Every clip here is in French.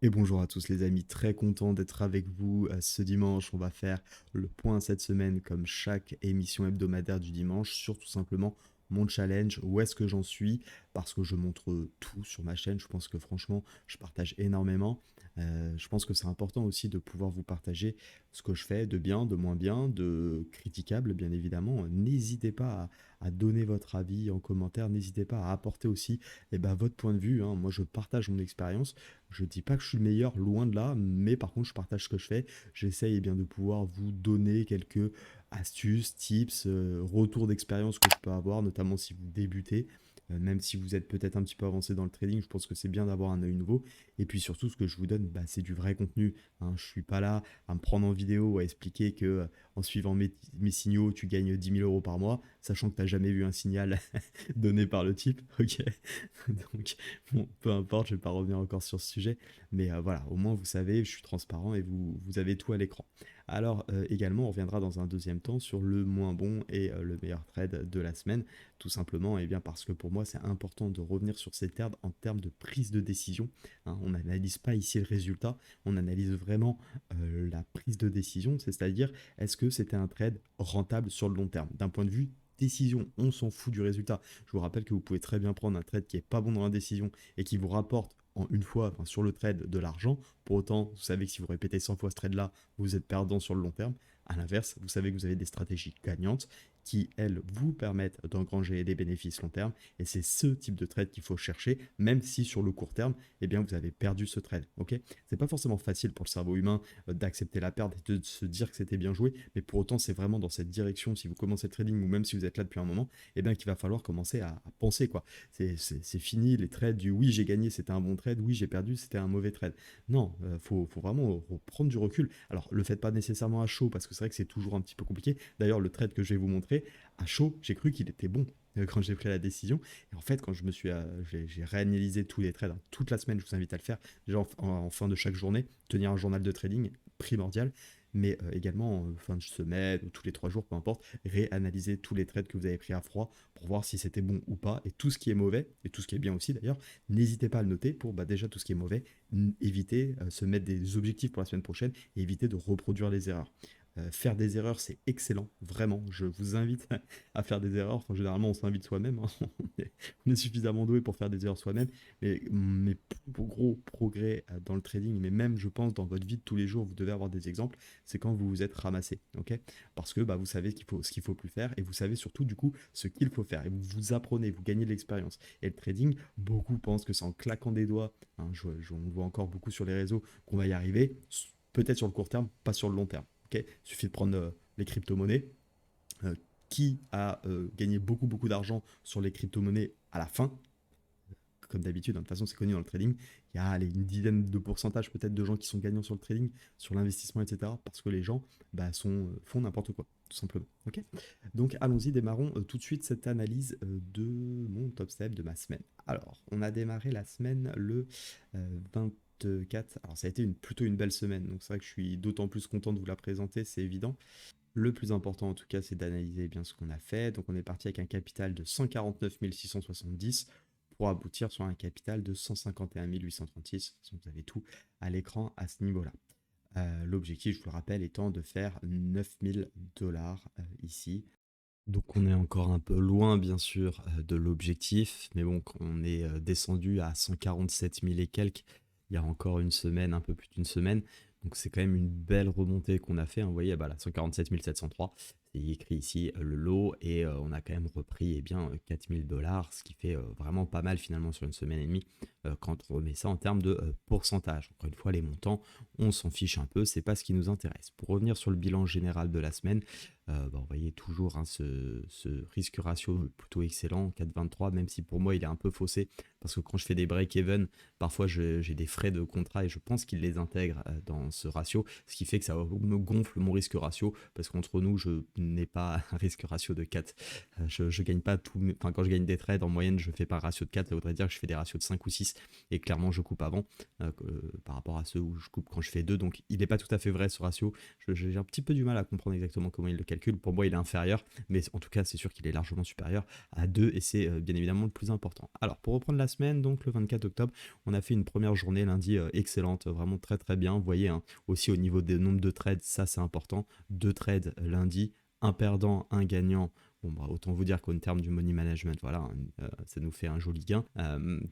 Et bonjour à tous les amis, très content d'être avec vous ce dimanche. On va faire le point cette semaine comme chaque émission hebdomadaire du dimanche sur tout simplement mon challenge, où est-ce que j'en suis, parce que je montre tout sur ma chaîne. Je pense que franchement, je partage énormément. Je pense que c'est important aussi de pouvoir vous partager ce que je fais de bien, de moins bien, de critiquable bien évidemment. N'hésitez pas à donner votre avis en commentaire, n'hésitez pas à apporter aussi votre point de vue, hein. Moi je partage mon expérience. Je dis pas que je suis le meilleur, loin de là, mais par contre, je partage ce que je fais. J'essaye de pouvoir vous donner quelques astuces, tips, retours d'expérience que je peux avoir, notamment si vous débutez. Même si vous êtes peut-être un petit peu avancé dans le trading, je pense que c'est bien d'avoir un œil nouveau. Et puis surtout, ce que je vous donne, c'est du vrai contenu, hein. Je suis pas là à me prendre en vidéo ou à expliquer que en suivant mes signaux, tu gagnes 10 000 € par mois, sachant que tu n'as jamais vu un signal donné par le type. Ok. Donc, bon, peu importe, je vais pas revenir encore sur ce sujet, mais voilà, au moins vous savez, je suis transparent et vous avez tout à l'écran. Alors également, on reviendra dans un deuxième temps sur le moins bon et le meilleur trade de la semaine, tout simplement, et bien parce que pour moi c'est important de revenir sur ces trades en termes de prise de décision, hein. On n'analyse pas ici le résultat, on analyse vraiment la prise de décision, c'est-à-dire est-ce que c'était un trade rentable sur le long terme, d'un point de vue décision, on s'en fout du résultat. Je vous rappelle que vous pouvez très bien prendre un trade qui est pas bon dans la décision et qui vous rapporte en une fois, enfin, sur le trade, de l'argent. Pour autant, vous savez que si vous répétez 100 fois ce trade-là, vous êtes perdant sur le long terme. À l'inverse, vous savez que vous avez des stratégies gagnantes qui, elles, vous permettent d'engranger des bénéfices long terme. Et c'est ce type de trade qu'il faut chercher, même si sur le court terme, eh bien, vous avez perdu ce trade. Ok, c'est pas forcément facile pour le cerveau humain d'accepter la perte et de se dire que c'était bien joué, mais pour autant, c'est vraiment dans cette direction, si vous commencez le trading ou même si vous êtes là depuis un moment, eh bien, qu'il va falloir commencer à penser, quoi. C'est fini les trades du oui, j'ai gagné, c'était un bon trade, oui, j'ai perdu, c'était un mauvais trade. Non, faut vraiment prendre du recul. Alors, le faites pas nécessairement à chaud, parce que c'est vrai que c'est toujours un petit peu compliqué. D'ailleurs, le trade que je vais vous montrer, à chaud, j'ai cru qu'il était bon quand j'ai pris la décision. Et en fait, quand je me suis, j'ai réanalysé tous les trades, hein, toute la semaine, je vous invite à le faire, déjà en fin de chaque journée, tenir un journal de trading, primordial, mais également en fin de semaine ou tous les 3 jours, peu importe, réanalyser tous les trades que vous avez pris à froid pour voir si c'était bon ou pas, et tout ce qui est mauvais, et tout ce qui est bien aussi d'ailleurs, n'hésitez pas à le noter pour déjà tout ce qui est mauvais, éviter, se mettre des objectifs pour la semaine prochaine et éviter de reproduire les erreurs. Faire des erreurs, c'est excellent, vraiment. Je vous invite à faire des erreurs. Enfin, généralement, on s'invite soi-même, hein. On est suffisamment doué pour faire des erreurs soi-même. Mais mes plus gros progrès dans le trading, mais même, je pense, dans votre vie de tous les jours, vous devez avoir des exemples, c'est quand vous vous êtes ramassé. Ok, parce que vous savez ce qu'il faut plus faire et vous savez surtout, du coup, ce qu'il faut faire. Et vous apprenez, vous gagnez de l'expérience. Et le trading, beaucoup pensent que c'est en claquant des doigts, hein, on le voit encore beaucoup sur les réseaux, qu'on va y arriver. Peut-être sur le court terme, pas sur le long terme. Okay, il suffit de prendre les crypto-monnaies. Euh, qui a gagné beaucoup d'argent sur les crypto-monnaies à la fin? Comme d'habitude, hein, de toute façon, c'est connu dans le trading. Il y a allez, une dizaine de pourcentage peut-être de gens qui sont gagnants sur le trading, sur l'investissement, etc. Parce que les gens font n'importe quoi, tout simplement. Okay, donc allons-y, démarrons tout de suite cette analyse de mon top step de ma semaine. Alors, on a démarré la semaine le 24. Alors, ça a été plutôt une belle semaine, donc c'est vrai que je suis d'autant plus content de vous la présenter, c'est évident. Le plus important en tout cas, c'est d'analyser bien ce qu'on a fait. Donc on est parti avec un capital de 149 670 pour aboutir sur un capital de 151 836. Donc vous avez tout à l'écran à ce niveau-là. L'objectif, je vous le rappelle, étant de faire 9 000 $ ici. Donc on est encore un peu loin bien sûr de l'objectif, mais bon, on est descendu à 147 000 et quelques il y a encore une semaine, un peu plus d'une semaine. Donc c'est quand même une belle remontée qu'on a fait, hein. Vous voyez, là, 147 703, c'est écrit ici le lot, et on a quand même repris 4 000 $, ce qui fait vraiment pas mal finalement sur une semaine et demie, quand on remet ça en termes de pourcentage. Encore une fois, les montants, on s'en fiche un peu, c'est pas ce qui nous intéresse. Pour revenir sur le bilan général de la semaine, vous voyez toujours, hein, ce risque ratio plutôt excellent, 4,23, même si pour moi il est un peu faussé, parce que quand je fais des break-even, parfois j'ai des frais de contrat et je pense qu'ils les intègrent dans ce ratio, ce qui fait que ça me gonfle mon risque ratio, parce qu'entre nous, n'ai pas un risque ratio de 4. Je gagne pas tout, enfin quand je gagne des trades en moyenne, je fais pas un ratio de 4, ça voudrait dire que je fais des ratios de 5 ou 6 et clairement je coupe avant par rapport à ceux où je coupe quand je fais 2. Donc il n'est pas tout à fait vrai ce ratio. J'ai un petit peu du mal à comprendre exactement comment il le calcule. Pour moi, il est inférieur, mais en tout cas, c'est sûr qu'il est largement supérieur à 2 et c'est bien évidemment le plus important. Alors pour reprendre la semaine, donc le 24 octobre, on a fait une première journée lundi excellente, vraiment très très bien. Vous voyez, hein, aussi au niveau des nombres de trades, ça c'est important. 2 trades lundi, un perdant, un gagnant. Bon, bah, autant vous dire qu'en termes du money management, voilà, ça nous fait un joli gain.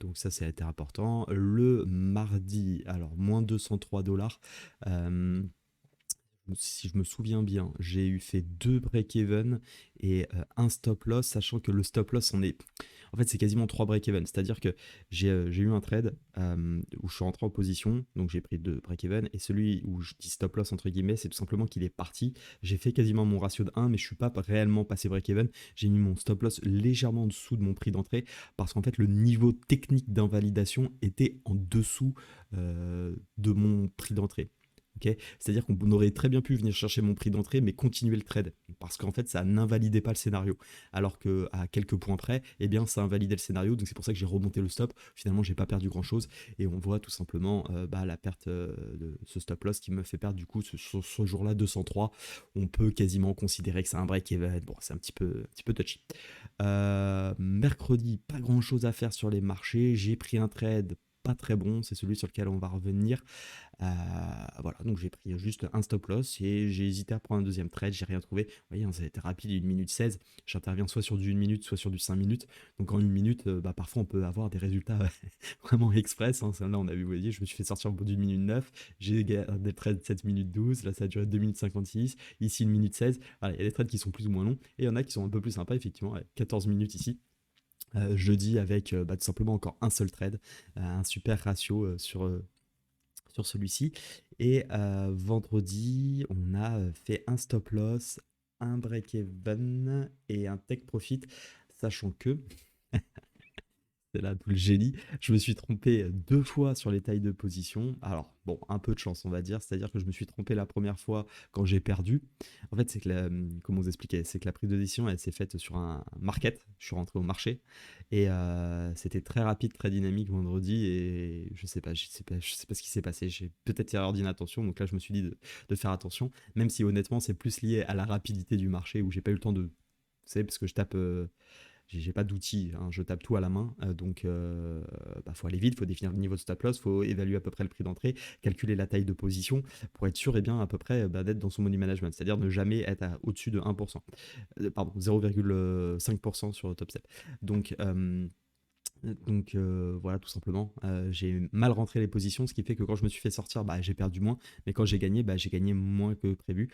Donc ça, été important. Le mardi, alors moins 203 $. Si je me souviens bien, j'ai eu fait 2 break-even et un stop-loss, sachant que le stop-loss, en fait, c'est quasiment 3 break-even. C'est-à-dire que j'ai eu un trade où je suis rentré en position, donc j'ai pris 2 break-even, et celui où je dis stop-loss, entre guillemets, c'est tout simplement qu'il est parti. J'ai fait quasiment mon ratio de 1, mais je ne suis pas réellement passé break-even. J'ai mis mon stop-loss légèrement en dessous de mon prix d'entrée, parce qu'en fait, le niveau technique d'invalidation était en dessous de mon prix d'entrée. Okay, c'est-à-dire qu'on aurait très bien pu venir chercher mon prix d'entrée, mais continuer le trade, parce qu'en fait, ça n'invalidait pas le scénario. Alors qu'à quelques points près, eh bien, ça invalidait le scénario, donc c'est pour ça que j'ai remonté le stop. Finalement, j'ai pas perdu grand-chose, et on voit tout simplement la perte de ce stop-loss qui me fait perdre du coup ce jour-là 203. On peut quasiment considérer que c'est un break-even. Bon, c'est un petit peu touchy. Mercredi, pas grand-chose à faire sur les marchés. J'ai pris un trade pas très bon, c'est celui sur lequel on va revenir. Voilà, donc j'ai pris juste un stop loss et j'ai hésité à prendre un deuxième trade, j'ai rien trouvé. Vous voyez, hein, ça a été rapide, 1 minute 16. J'interviens soit sur du 1 minute, soit sur du 5 minutes. Donc en 1 minute, parfois on peut avoir des résultats vraiment express. Hein. Là, on a vu, vous voyez, je me suis fait sortir au bout d'une minute 9. J'ai des trades 7 minutes 12. Là, ça a duré 2 minutes 56. Ici, 1 minute 16. Voilà, il y a des trades qui sont plus ou moins longs et il y en a qui sont un peu plus sympas, effectivement. 14 minutes ici. Jeudi avec tout simplement encore un seul trade, un super ratio sur celui-ci. Et vendredi, on a fait un stop loss, un break-even et un take profit, sachant que c'est là tout le génie. Je me suis trompé 2 fois sur les tailles de position. Alors, bon, un peu de chance, on va dire. C'est-à-dire que je me suis trompé la première fois quand j'ai perdu. En fait, c'est que, comment vous expliquer, c'est que la prise de décision, elle s'est faite sur un market. Je suis rentré au marché. Et c'était très rapide, très dynamique vendredi. Et je sais pas ce qui s'est passé. J'ai peut-être erreur d'inattention. Donc là, je me suis dit de faire attention. Même si honnêtement, c'est plus lié à la rapidité du marché où j'ai pas eu le temps de. Vous savez, parce que je tape. J'ai pas d'outils, hein, je tape tout à la main, donc faut aller vite, faut définir le niveau de stop loss, faut évaluer à peu près le prix d'entrée, calculer la taille de position pour être sûr et bien à peu près d'être dans son money management, c'est-à-dire ne jamais être au-dessus de 1%, pardon 0,5% sur le top step. Donc voilà, tout simplement, j'ai mal rentré les positions, ce qui fait que quand je me suis fait sortir, j'ai perdu moins, mais quand j'ai gagné moins que prévu.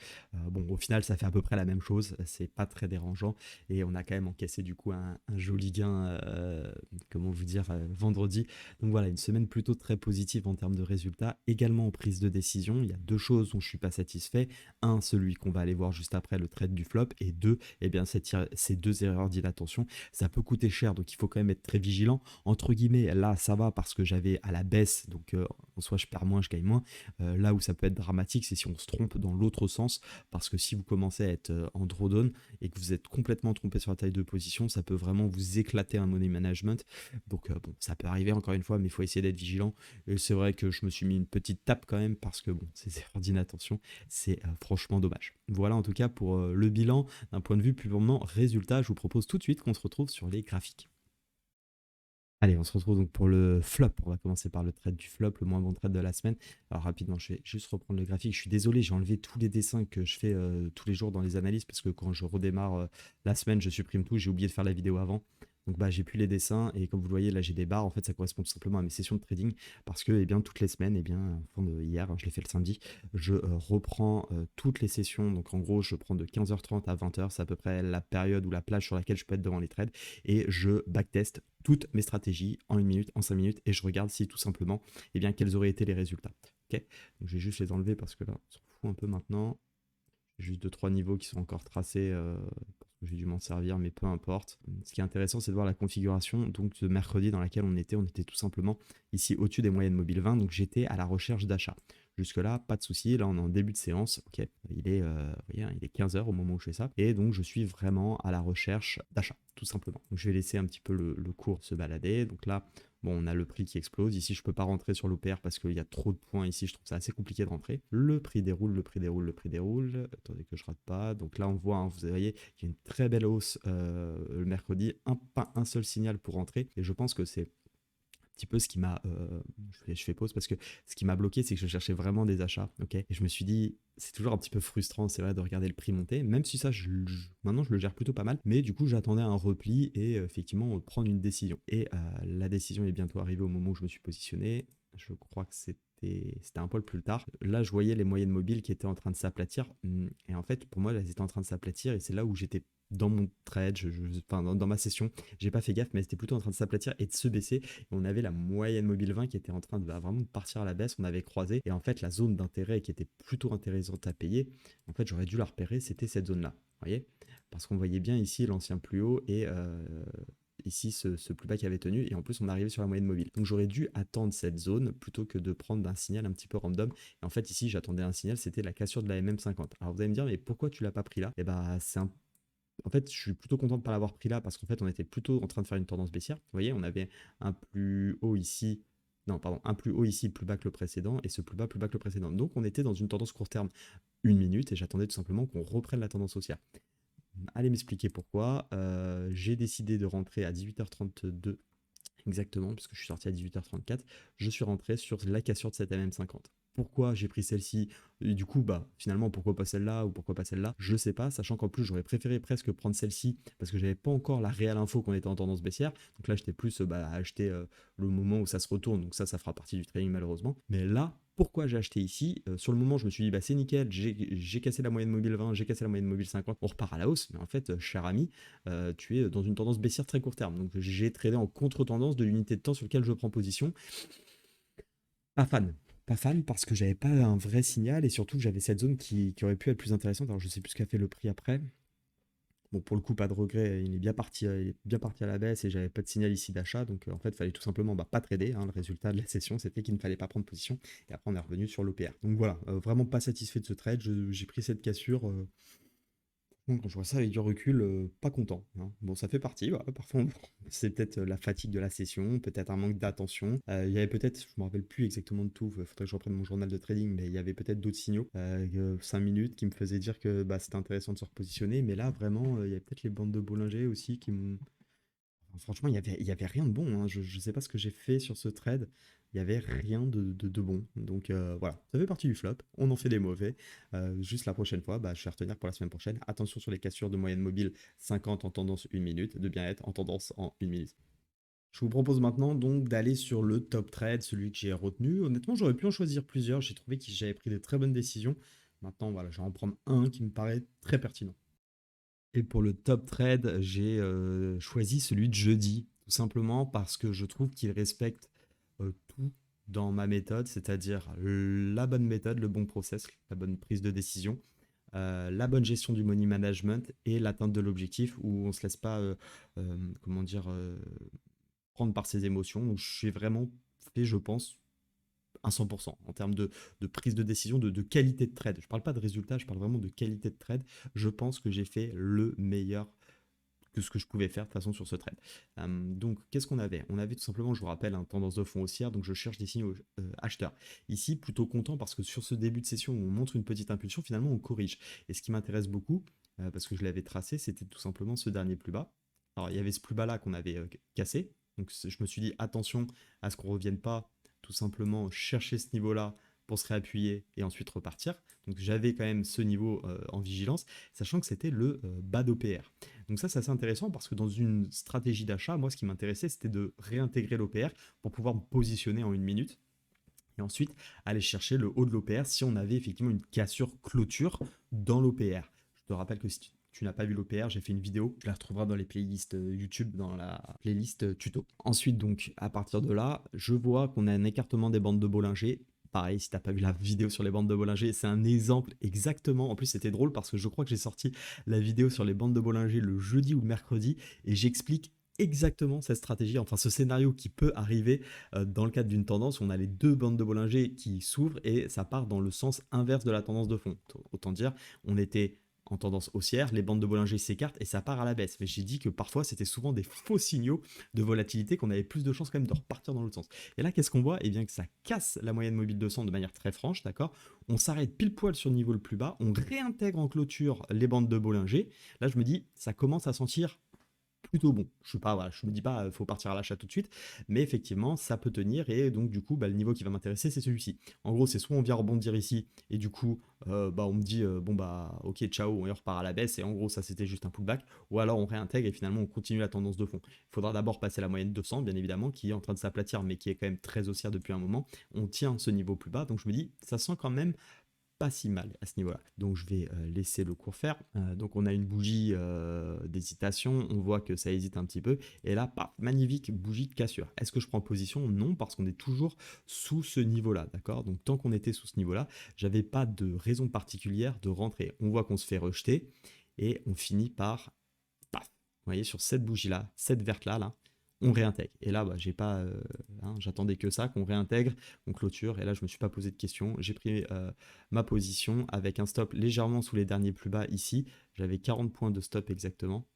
Bon, au final, ça fait à peu près la même chose, c'est pas très dérangeant, et on a quand même encaissé du coup un joli gain, comment vous dire, vendredi. Donc voilà, une semaine plutôt très positive en termes de résultats, également en prise de décision. Il y a 2 choses dont je suis pas satisfait. Un, celui qu'on va aller voir juste après, le trade du flop, et 2, eh bien, ces 2 erreurs d'inattention, ça peut coûter cher, donc il faut quand même être très vigilant. Entre guillemets, là, ça va parce que j'avais à la baisse, donc en soi, je perds moins, je gagne moins. Là où ça peut être dramatique, c'est si on se trompe dans l'autre sens, parce que si vous commencez à être en drawdown et que vous êtes complètement trompé sur la taille de position, ça peut vraiment vous éclater un money management. Donc bon, ça peut arriver encore une fois, mais il faut essayer d'être vigilant. Et c'est vrai que je me suis mis une petite tape quand même, parce que bon, ces erreurs d'inattention, c'est franchement dommage. Voilà en tout cas pour le bilan d'un point de vue purement résultat. Je vous propose tout de suite qu'on se retrouve sur les graphiques. Allez, on se retrouve donc pour le flop. On va commencer par le trade du flop, le moins bon trade de la semaine. Alors rapidement, je vais juste reprendre le graphique. Je suis désolé, j'ai enlevé tous les dessins que je fais tous les jours dans les analyses, parce que quand je redémarre la semaine, je supprime tout. J'ai oublié de faire la vidéo avant. Donc j'ai plus les dessins, et comme vous le voyez, là j'ai des barres. En fait, ça correspond tout simplement à mes sessions de trading, parce que toutes les semaines, enfin hier, je l'ai fait le samedi, je reprends toutes les sessions. Donc en gros, je prends de 15h30 à 20h, c'est à peu près la période ou la plage sur laquelle je peux être devant les trades, et je backtest toutes mes stratégies en 1 minute, en 5 minutes, et je regarde si tout simplement, quels auraient été les résultats. Ok, donc je vais juste les enlever parce que là, on s'en fout un peu maintenant. Juste 2-3 niveaux qui sont encore tracés, parce que j'ai dû m'en servir, mais peu importe. Ce qui est intéressant, c'est de voir la configuration donc de mercredi dans laquelle on était tout simplement ici au-dessus des moyennes mobiles 20, donc j'étais à la recherche d'achat. Jusque-là, pas de souci. Là, on est en début de séance. Ok, vous voyez, hein, il est 15 h au moment où je fais ça. Et donc, je suis vraiment à la recherche d'achat, tout simplement. Donc, je vais laisser un petit peu le cours se balader. Donc là, bon, on a le prix qui explose. Ici, je peux pas rentrer sur l'OPR parce qu'il y a trop de points ici. Je trouve ça assez compliqué de rentrer. Le prix déroule, le prix déroule, le prix déroule. Attendez que je rate pas. Donc là, on voit, hein, vous voyez, il y a une très belle hausse le mercredi. Pas un seul signal pour rentrer. Et je pense que c'est petit peu ce qui m'a. Je fais pause parce que ce qui m'a bloqué, c'est que je cherchais vraiment des achats. Ok. Et je me suis dit, c'est toujours un petit peu frustrant, c'est vrai, de regarder le prix monter, même si ça, maintenant, je le gère plutôt pas mal. Mais du coup, j'attendais un repli et effectivement prendre une décision. Et la décision est bientôt arrivée au moment où je me suis positionné. Je crois que c'était un poil plus tard. Là, je voyais les moyennes mobiles qui étaient en train de s'aplatir. Et en fait, pour moi, elles étaient en train de s'aplatir. Et c'est là où j'étais dans mon trade, enfin, dans ma session. J'ai pas fait gaffe, mais c'était plutôt en train de s'aplatir et de se baisser. Et on avait la moyenne mobile 20 qui était en train de vraiment de partir à la baisse. On avait croisé. Et en fait, la zone d'intérêt qui était plutôt intéressante à payer, en fait, j'aurais dû la repérer. C'était cette zone-là. Vous voyez? Parce qu'on voyait bien ici l'ancien plus haut et ici ce plus bas qui avait tenu, et en plus on arrivait sur la moyenne mobile. Donc j'aurais dû attendre cette zone plutôt que de prendre un signal un petit peu random. Et en fait ici j'attendais un signal, c'était la cassure de la MM50. Alors vous allez me dire, mais pourquoi tu l'as pas pris là? Et bah en fait, je suis plutôt content de ne pas l'avoir pris là parce qu'en fait, on était plutôt en train de faire une tendance baissière. Vous voyez, on avait un plus haut ici, non, pardon, un plus haut ici, plus bas que le précédent, et ce plus bas que le précédent. Donc, on était dans une tendance court terme, 1 minute, et j'attendais tout simplement qu'on reprenne la tendance haussière. Allez m'expliquer pourquoi. J'ai décidé de rentrer à 18h32 exactement, puisque je suis sorti à 18h34. Je suis rentré sur la cassure de cette MM50. Pourquoi j'ai pris celle-ci? Et du coup, bah, finalement, pourquoi pas celle-là ou pourquoi pas celle-là? Je sais pas, sachant qu'en plus, j'aurais préféré presque prendre celle-ci parce que j'avais pas encore la réelle info qu'on était en tendance baissière. Donc là, j'étais plus à acheter le moment où ça se retourne. Donc ça fera partie du trading malheureusement. Mais là, pourquoi j'ai acheté ici? Sur le moment, je me suis dit, bah, c'est nickel, j'ai cassé la moyenne mobile 20, j'ai cassé la moyenne mobile 50, on repart à la hausse. Mais en fait, cher ami, tu es dans une tendance baissière très court terme. Donc j'ai tradé en contre-tendance de l'unité de temps sur laquelle je prends position. Pas fan. Pas fan parce que j'avais pas un vrai signal et surtout j'avais cette zone qui aurait pu être plus intéressante. Alors je sais plus ce qu'a fait le prix après. Bon, pour le coup, pas de regret, il est bien parti à la baisse et j'avais pas de signal ici d'achat. Donc en fait, il fallait tout simplement pas trader, hein. Le résultat de la session, c'était qu'il ne fallait pas prendre position. Et après, on est revenu sur l'OPR. Donc voilà, vraiment pas satisfait de ce trade. J'ai pris cette cassure. Donc, quand je vois ça avec du recul, pas content, hein. Bon, ça fait partie, voilà, parfois c'est peut-être la fatigue de la session, peut-être un manque d'attention. Il y avait peut-être, je me rappelle plus exactement de tout, il faudrait que je reprenne mon journal de trading, mais il y avait peut-être d'autres signaux, 5 minutes, qui me faisaient dire que bah, c'était intéressant de se repositionner. Mais là, vraiment, il y avait peut-être les bandes de Bollinger aussi qui m'ont. Enfin, franchement, il y avait rien de bon, hein. Je ne sais pas ce que j'ai fait sur ce trade. Il y avait rien de bon. Donc voilà, ça fait partie du flop. On en fait des mauvais. Juste la prochaine fois, bah, je vais retenir pour la semaine prochaine. Attention sur les cassures de moyenne mobile 50 en tendance 1 minute, de bien être en tendance en 1 minute. Je vous propose maintenant donc d'aller sur le top trade, celui que j'ai retenu. Honnêtement, j'aurais pu en choisir plusieurs. J'ai trouvé que j'avais pris des très bonnes décisions. Maintenant, voilà, je vais en prendre un qui me paraît très pertinent. Et pour le top trade, j'ai choisi celui de jeudi, tout simplement parce que je trouve qu'il respecte tout dans ma méthode, c'est-à-dire la bonne méthode, le bon process, la bonne prise de décision, la bonne gestion du money management et l'atteinte de l'objectif où on ne se laisse pas, comment dire, prendre par ses émotions. Donc je suis vraiment fait, je pense, à 100% en termes de prise de décision, de qualité de trade. Je ne parle pas de résultat, je parle vraiment de qualité de trade. Je pense que j'ai fait le meilleur que ce que je pouvais faire de toute façon sur ce trade. Donc, qu'est-ce qu'on avait? On avait tout simplement, je vous rappelle, un tendance de fond haussière, donc je cherche des signaux acheteurs. Ici, plutôt content parce que sur ce début de session où on montre une petite impulsion, finalement, on corrige. Et ce qui m'intéresse beaucoup, parce que je l'avais tracé, c'était tout simplement ce dernier plus bas. Alors, il y avait ce plus bas là qu'on avait cassé. Donc, je me suis dit, attention à ce qu'on ne revienne pas tout simplement chercher ce niveau-là pour se réappuyer et ensuite repartir. Donc j'avais quand même ce niveau en vigilance, sachant que c'était le bas d'OPR. Donc ça, c'est assez intéressant parce que dans une stratégie d'achat, moi, ce qui m'intéressait, c'était de réintégrer l'OPR pour pouvoir me positionner en 1 minute et ensuite aller chercher le haut de l'OPR si on avait effectivement une cassure clôture dans l'OPR. Je te rappelle que si tu n'as pas vu l'OPR, j'ai fait une vidéo, tu la retrouveras dans les playlists YouTube, dans la playlist tuto. Ensuite, donc, à partir de là, je vois qu'on a un écartement des bandes de Bollinger. Pareil, si t'as pas vu la vidéo sur les bandes de Bollinger, c'est un exemple exactement. En plus, c'était drôle parce que je crois que j'ai sorti la vidéo sur les bandes de Bollinger le jeudi ou le mercredi et j'explique exactement cette stratégie, enfin ce scénario qui peut arriver dans le cadre d'une tendance où on a les deux bandes de Bollinger qui s'ouvrent et ça part dans le sens inverse de la tendance de fond. Autant dire, on était en tendance haussière, les bandes de Bollinger s'écartent et ça part à la baisse. Mais j'ai dit que parfois c'était souvent des faux signaux de volatilité, qu'on avait plus de chances quand même de repartir dans l'autre sens. Et là, qu'est-ce qu'on voit? Eh bien que ça casse la moyenne mobile 200 de manière très franche, d'accord? On s'arrête pile poil sur le niveau le plus bas, on réintègre en clôture les bandes de Bollinger. Là, je me dis, ça commence à sentir plutôt bon. Je suis pas, voilà, je me dis pas, faut partir à l'achat tout de suite, mais effectivement, ça peut tenir et donc du coup, le niveau qui va m'intéresser, c'est celui-ci. En gros, c'est soit on vient rebondir ici et du coup, on me dit bon ok, ciao, on repart à la baisse et en gros, ça c'était juste un pullback, ou alors on réintègre et finalement on continue la tendance de fond. Il faudra d'abord passer la moyenne 200, bien évidemment, qui est en train de s'aplatir, mais qui est quand même très haussière depuis un moment. On tient ce niveau plus bas, donc je me dis, ça sent quand même pas si mal à ce niveau-là. Donc je vais laisser le cours faire. Donc on a une bougie d'hésitation, on voit que ça hésite un petit peu. Et là, paf, magnifique bougie de cassure. Est-ce que je prends position? Non, parce qu'on est toujours sous ce niveau-là, d'accord? Donc tant qu'on était sous ce niveau-là, j'avais pas de raison particulière de rentrer. On voit qu'on se fait rejeter et on finit par, paf, vous voyez, sur cette bougie-là, cette verte-là, là, on réintègre. Et là, j'ai pas, j'attendais que ça, qu'on réintègre, on clôture. Et là, je me suis pas posé de questions. J'ai pris ma position avec un stop légèrement sous les derniers plus bas ici. J'avais 40 points de stop exactement.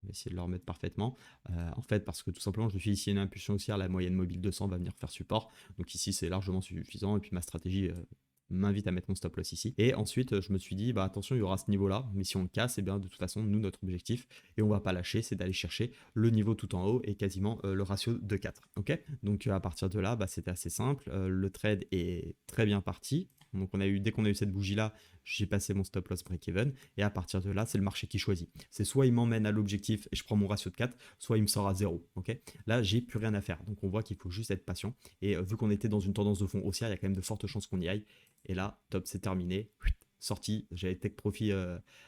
On va essayer de le remettre parfaitement. En fait, parce que tout simplement, je me suis dit, s'il y a une impulsion haussière, la moyenne mobile 200 va venir faire support. Donc ici, c'est largement suffisant. Et puis ma stratégie m'invite à mettre mon stop loss ici. Et ensuite, je me suis dit, attention, il y aura ce niveau-là, mais si on le casse, et bien de toute façon, nous, notre objectif, et on va pas lâcher, c'est d'aller chercher le niveau tout en haut et quasiment le ratio de 4. Ok, donc à partir de là, c'était assez simple. Le trade est très bien parti. Donc dès qu'on a eu cette bougie-là, j'ai passé mon stop loss break-even. Et à partir de là, c'est le marché qui choisit. C'est soit il m'emmène à l'objectif et je prends mon ratio de 4, soit il me sort à 0. Ok, là, j'ai plus rien à faire. Donc on voit qu'il faut juste être patient. Et vu qu'on était dans une tendance de fond haussière, il y a quand même de fortes chances qu'on y aille. Et là, top, c'est terminé. Sorti, j'avais Tech Profit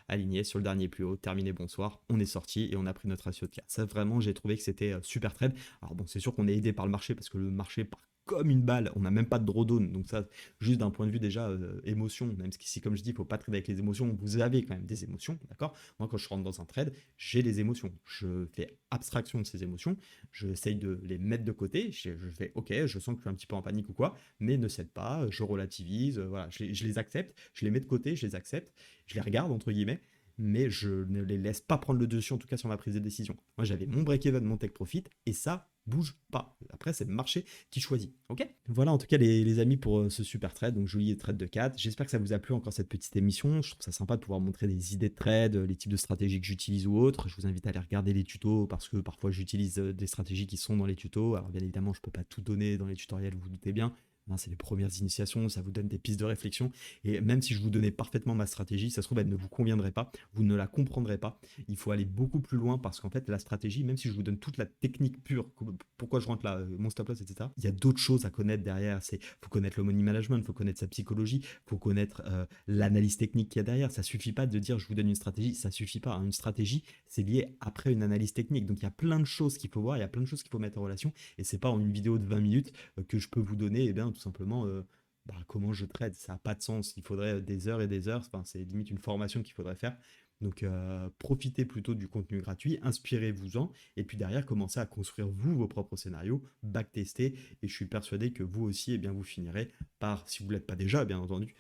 aligné sur le dernier plus haut, terminé, bonsoir, on est sorti et on a pris notre ratio de 4. Ça, vraiment, j'ai trouvé que c'était super trade. Alors bon, c'est sûr qu'on est aidé par le marché parce que le marché part comme une balle, on n'a même pas de drawdown, donc ça, juste d'un point de vue déjà émotion, même si comme je dis, il ne faut pas trader avec les émotions, vous avez quand même des émotions, d'accord? Moi, quand je rentre dans un trade, j'ai des émotions, je fais abstraction de ces émotions, j'essaye de les mettre de côté, je fais ok, je sens que je suis un petit peu en panique ou quoi, mais ne cède pas, je relativise, voilà, je les accepte, je les mets de côté, je les accepte, je les regarde entre guillemets, mais je ne les laisse pas prendre le dessus, en tout cas sur ma prise de décision. Moi, j'avais mon break-even, mon take profit, et ça bouge pas. Après, c'est le marché qui choisit. Ok. Voilà, en tout cas, les amis, pour ce super trade. Donc, joli trade de 4. J'espère que ça vous a plu encore cette petite émission. Je trouve ça sympa de pouvoir montrer des idées de trade, les types de stratégies que j'utilise ou autres. Je vous invite à aller regarder les tutos parce que parfois, j'utilise des stratégies qui sont dans les tutos. Alors, bien évidemment, je peux pas tout donner dans les tutoriels, vous vous doutez bien. C'est les premières initiations, ça vous donne des pistes de réflexion. Et même si je vous donnais parfaitement ma stratégie, ça se trouve, elle ne vous conviendrait pas, vous ne la comprendrez pas. Il faut aller beaucoup plus loin parce qu'en fait, la stratégie, même si je vous donne toute la technique pure, pourquoi je rentre là, mon stop loss, etc., il y a d'autres choses à connaître derrière. Il faut connaître le money management, il faut connaître sa psychologie, il faut connaître l'analyse technique qu'il y a derrière. Ça suffit pas de dire je vous donne une stratégie, ça suffit pas. Une stratégie, c'est lié après une analyse technique. Donc il y a plein de choses qu'il faut voir, il y a plein de choses qu'il faut mettre en relation. Et c'est pas en une vidéo de 20 minutes que je peux vous donner, eh bien, tout simplement comment je trade. Ça n'a pas de sens. Il faudrait des heures et des heures. Enfin, c'est limite une formation qu'il faudrait faire. Donc profitez plutôt du contenu gratuit, inspirez-vous-en, et puis derrière, commencez à construire vous vos propres scénarios, backtester, et je suis persuadé que vous aussi, eh bien, vous finirez par, si vous ne l'êtes pas déjà, bien entendu,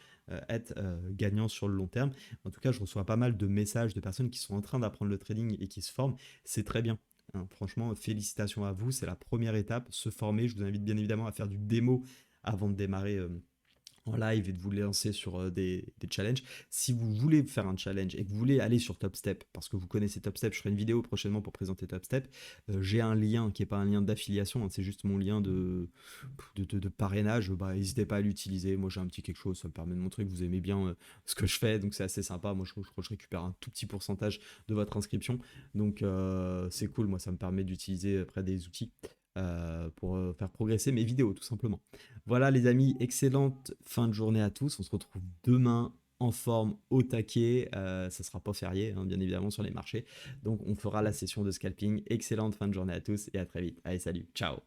être gagnant sur le long terme. En tout cas, je reçois pas mal de messages de personnes qui sont en train d'apprendre le trading et qui se forment. C'est très bien. Franchement, félicitations à vous, c'est la première étape, se former. Je vous invite bien évidemment à faire du démo avant de démarrer en live et de vous lancer sur des challenges. Si vous voulez faire un challenge et que vous voulez aller sur Top Step, parce que vous connaissez Top Step, je ferai une vidéo prochainement pour présenter Top Step, j'ai un lien qui n'est pas un lien d'affiliation, hein, c'est juste mon lien de parrainage. N'hésitez pas à l'utiliser. Moi, j'ai un petit quelque chose, ça me permet de montrer que vous aimez bien ce que je fais, donc c'est assez sympa. Moi, je crois que je récupère un tout petit pourcentage de votre inscription, donc c'est cool. Moi, ça me permet d'utiliser après des outils pour faire progresser mes vidéos, tout simplement. Voilà les amis, excellente fin de journée à tous. On se retrouve demain en forme au taquet. Ça sera pas férié, hein, bien évidemment, sur les marchés. Donc on fera la session de scalping. Excellente fin de journée à tous et à très vite. Allez, salut, ciao.